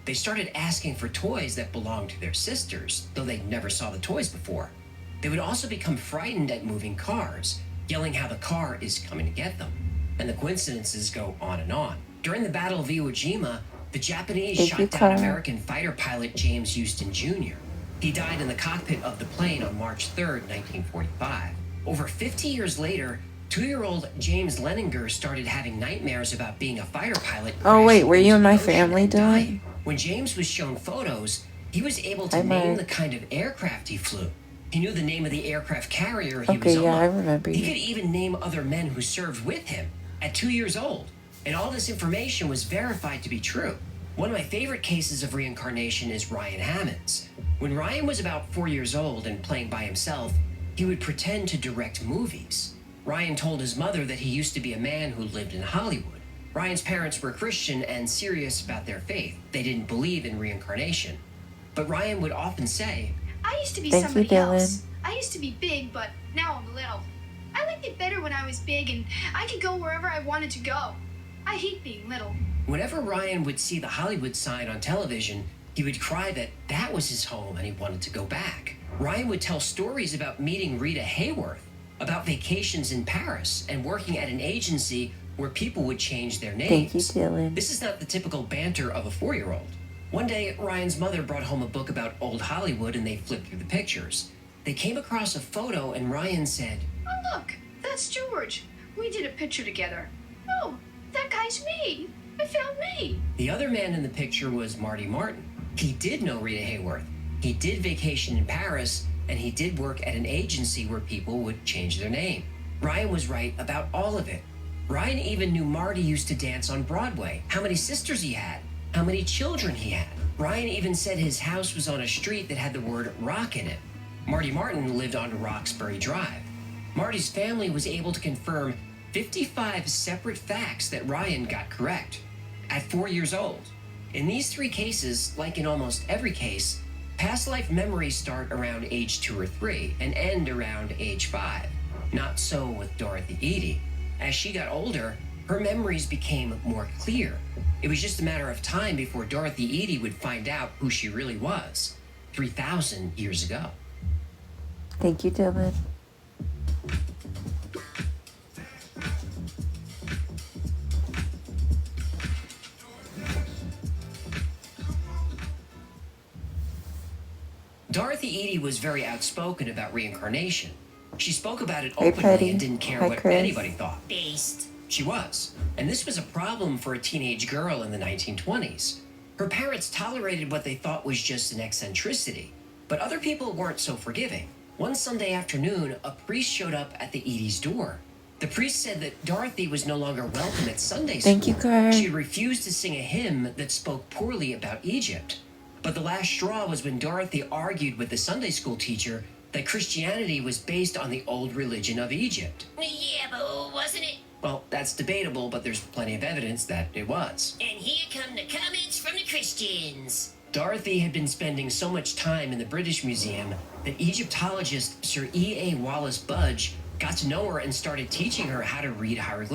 They started asking for toys that belonged to their sisters, though they never saw the toys before. They would also become frightened at moving cars, yelling how the car is coming to get them. And the coincidences go on and on. During the Battle of Iwo Jima, the Japanese shot down American fighter pilot James Houston Jr. He died in the cockpit of the plane on March 3rd, 1945. Over 50 years later, 2-year-old James Leninger started having nightmares about being a fighter pilot. Oh wait, were you and my family doing? When James was shown photos, he was able to name the kind of aircraft he flew. He knew the name of the aircraft carrier he was on. I remember. He could even name other men who served with him at 2 years old. And all this information was verified to be true. One of my favorite cases of reincarnation is Ryan Hammond's. When Ryan was about 4 years old and playing by himself, he would pretend to direct movies. Ryan told his mother that he used to be a man who lived in Hollywood. Ryan's parents were Christian and serious about their faith. They didn't believe in reincarnation. But Ryan would often say, I used to be somebody else. I used to be big, but now I'm little. I liked it better when I was big and I could go wherever I wanted to go. I hate being little. Whenever Ryan would see the Hollywood sign on television, he would cry that was his home and he wanted to go back. Ryan would tell stories about meeting Rita Hayworth, about vacations in Paris, and working at an agency where people would change their names. Thank you, Dylan. This is not the typical banter of a 4-year-old. One day, Ryan's mother brought home a book about old Hollywood and they flipped through the pictures. They came across a photo and Ryan said, Oh, look, that's George. We did a picture together. Oh, that guy's me. I found me. The other man in the picture was Marty Martin. He did know Rita Hayworth. He did vacation in Paris, and he did work at an agency where people would change their name. Ryan was right about all of it. Ryan even knew Marty used to dance on Broadway, how many sisters he had, how many children he had. Ryan even said his house was on a street that had the word rock in it. Marty Martin lived on Roxbury Drive. Marty's family was able to confirm 55 separate facts that Ryan got correct at 4 years old. In these 3 cases, like in almost every case, past life memories start around age 2 or 3 and end around age 5. Not so with Dorothy Eady. As she got older, her memories became more clear. It was just a matter of time before Dorothy Eady would find out who she really was 3,000 years ago. Thank you, Dylan. Dorothy Eady was very outspoken about reincarnation. She spoke about it openly and didn't care what anybody thought. Based. She was. And this was a problem for a teenage girl in the 1920s. Her parents tolerated what they thought was just an eccentricity, but other people weren't so forgiving. One Sunday afternoon, a priest showed up at the Eady's door. The priest said that Dorothy was no longer welcome at Sunday school. Thank you, Carl. She had refused to sing a hymn that spoke poorly about Egypt. But the last straw was when Dorothy argued with the Sunday school teacher that Christianity was based on the old religion of Egypt. Yeah, but wasn't it? Well, that's debatable, but there's plenty of evidence that it was. And here come the comments from the Christians. Dorothy had been spending so much time in the British Museum that Egyptologist Sir E.A. Wallace Budge got to know her and started teaching her how to read hieroglyphics.